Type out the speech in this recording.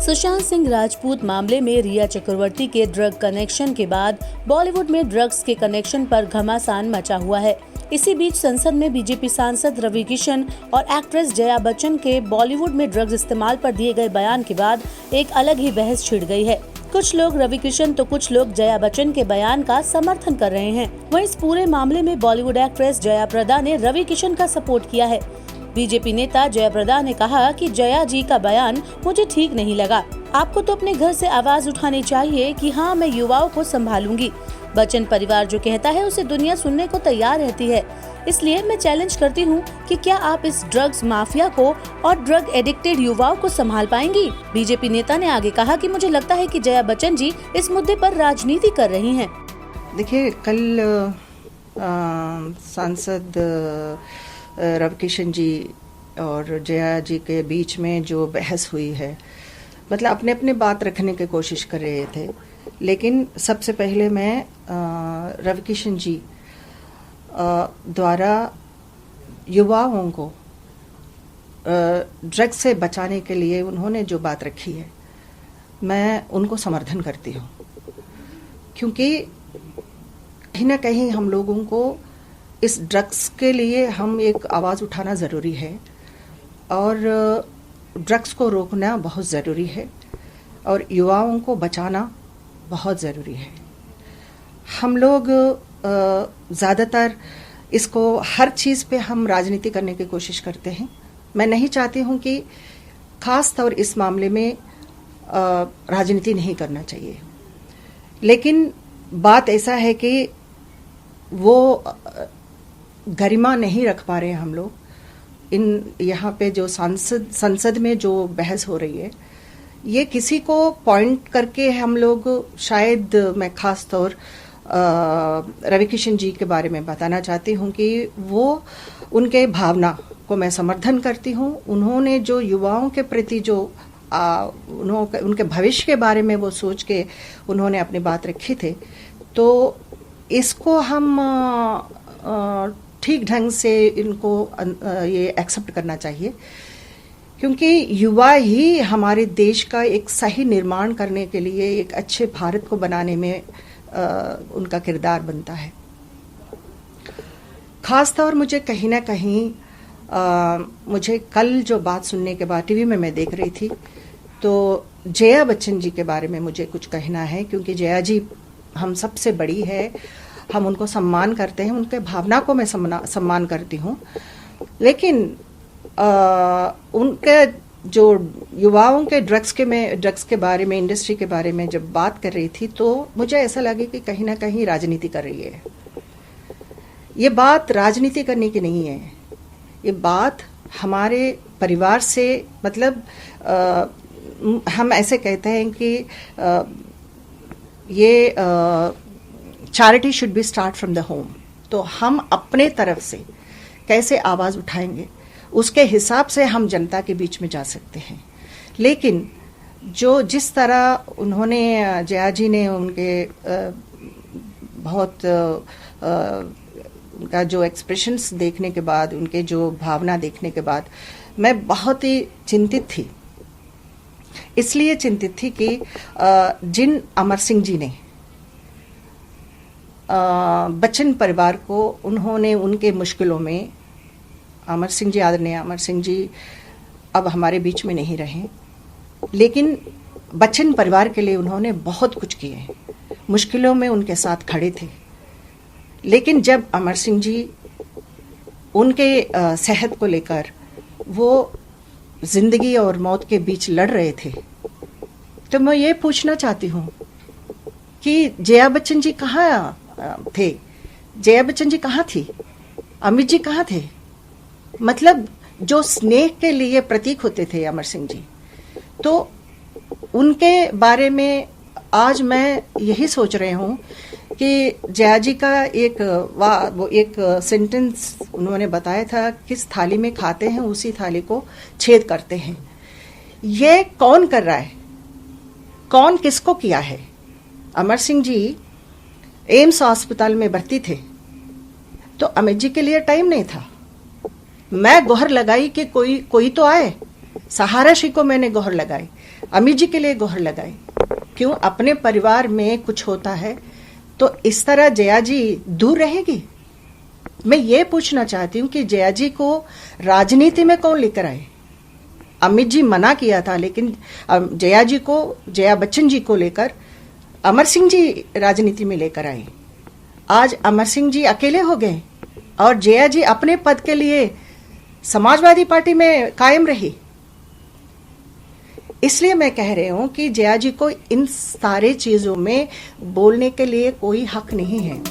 सुशांत सिंह राजपूत मामले में रिया चक्रवर्ती के ड्रग कनेक्शन के बाद बॉलीवुड में ड्रग्स के कनेक्शन पर घमासान मचा हुआ है। इसी बीच संसद में बीजेपी सांसद रवि किशन और एक्ट्रेस जया बच्चन के बॉलीवुड में ड्रग्स इस्तेमाल पर दिए गए बयान के बाद एक अलग ही बहस छिड़ गई है। कुछ लोग रवि किशन तो कुछ लोग जया बच्चन के बयान का समर्थन कर रहे हैं। वहीं इस पूरे मामले में बॉलीवुड एक्ट्रेस जया प्रदा ने रवि किशन का सपोर्ट किया है। बीजेपी नेता जया प्रदा ने कहा कि जया जी का बयान मुझे ठीक नहीं लगा। आपको तो अपने घर से आवाज उठानी चाहिए कि हाँ, मैं युवाओं को संभालूंगी। बच्चन परिवार जो कहता है उसे दुनिया सुनने को तैयार रहती है। इसलिए मैं चैलेंज करती हूँ कि क्या आप इस ड्रग्स माफिया को और ड्रग एडिक्टेड युवाओं को संभाल पाएंगी। बीजेपी नेता ने आगे कहा कि मुझे लगता है कि जया बच्चन जी इस मुद्दे पर राजनीति कर रही हैं। देखिए, कल सांसद रवि किशन जी और जया जी के बीच में जो बहस हुई है, मतलब अपने अपने बात रखने की कोशिश कर रहे थे। लेकिन सबसे पहले मैं रवि किशन जी द्वारा युवाओं को ड्रग्स से बचाने के लिए उन्होंने जो बात रखी है, मैं उनको समर्थन करती हूँ, क्योंकि कहीं ना कहीं हम लोगों को इस ड्रग्स के लिए हम एक आवाज़ उठाना ज़रूरी है और ड्रग्स को रोकना बहुत ज़रूरी है और युवाओं को बचाना बहुत ज़रूरी है। हम लोग ज़्यादातर इसको हर चीज़ पे हम राजनीति करने की कोशिश करते हैं। मैं नहीं चाहती हूँ कि खास तौर इस मामले में राजनीति नहीं करना चाहिए, लेकिन बात ऐसा है कि वो गरिमा नहीं रख पा रहे हैं हम लोग। इन यहाँ पे जो संसद में जो बहस हो रही है, ये किसी को पॉइंट करके हम लोग शायद, मैं खास तौर रवि किशन जी के बारे में बताना चाहती हूँ कि वो उनके भावना को मैं समर्थन करती हूँ। उन्होंने जो युवाओं के प्रति जो उनके भविष्य के बारे में वो सोच के उन्होंने अपनी बात रखी थे, तो इसको हम ठीक ढंग से इनको ये एक्सेप्ट करना चाहिए, क्योंकि युवा ही हमारे देश का एक सही निर्माण करने के लिए, एक अच्छे भारत को बनाने में उनका किरदार बनता है। खास तौर मुझे कहीं ना कहीं मुझे कल जो बात सुनने के बाद टीवी में मैं देख रही थी, तो जया बच्चन जी के बारे में मुझे कुछ कहना है, क्योंकि जया जी हम सबसे बड़ी है, हम उनको सम्मान करते हैं, उनके भावना को मैं सम्मान करती हूँ। लेकिन उनके जो युवाओं के ड्रग्स के बारे में, इंडस्ट्री के बारे में जब बात कर रही थी, तो मुझे ऐसा लगे कि कहीं ना कहीं राजनीति कर रही है। ये बात राजनीति करने की नहीं है, ये बात हमारे परिवार से, मतलब हम ऐसे कहते हैं कि ये charity should be start from the home. तो हम अपने तरफ से कैसे आवाज़ उठाएंगे, उसके हिसाब से हम जनता के बीच में जा सकते हैं। लेकिन जिस तरह उन्होंने, जया जी ने उनके बहुत उनका जो एक्सप्रेशंस देखने के बाद, उनके जो भावना देखने के बाद, मैं बहुत ही चिंतित थी। इसलिए चिंतित थी कि जिन अमर सिंह जी ने बच्चन परिवार को, उन्होंने उनके मुश्किलों में, अमर सिंह जी, आदरणीय अमर सिंह जी अब हमारे बीच में नहीं रहे, लेकिन बच्चन परिवार के लिए उन्होंने बहुत कुछ किए, मुश्किलों में उनके साथ खड़े थे। लेकिन जब अमर सिंह जी उनके सेहत को लेकर वो जिंदगी और मौत के बीच लड़ रहे थे, तो मैं ये पूछना चाहती हूँ कि जया बच्चन जी कहाँ थे? जया बच्चन जी कहाँ थी? अमित जी कहाँ थे? मतलब जो स्नेह के लिए प्रतीक होते थे अमर सिंह जी, तो उनके बारे में आज मैं यही सोच रही हूँ कि जया जी का एक सेंटेंस उन्होंने बताया था, किस थाली में खाते हैं उसी थाली को छेद करते हैं। ये कौन कर रहा है? कौन किसको किया है? अमर सिंह जी एम्स अस्पताल में भर्ती थे, तो अमित जी के लिए टाइम नहीं था। मैं गुहार लगाई कि कोई तो आए, सहारा श्री को मैंने गोहर लगाई, अमित जी के लिए गोहर लगाई। क्यों? अपने परिवार में कुछ होता है तो इस तरह जया जी दूर रहेगी? मैं ये पूछना चाहती हूँ कि जया जी को राजनीति में कौन लेकर आए? अमित जी मना किया था, लेकिन जया जी को, जया बच्चन जी को लेकर अमर सिंह जी राजनीति में लेकर आए। आज अमर सिंह जी अकेले हो गए और जया जी अपने पद के लिए समाजवादी पार्टी में कायम रही। इसलिए मैं कह रही हूं कि जया जी को इन सारे चीजों में बोलने के लिए कोई हक नहीं है।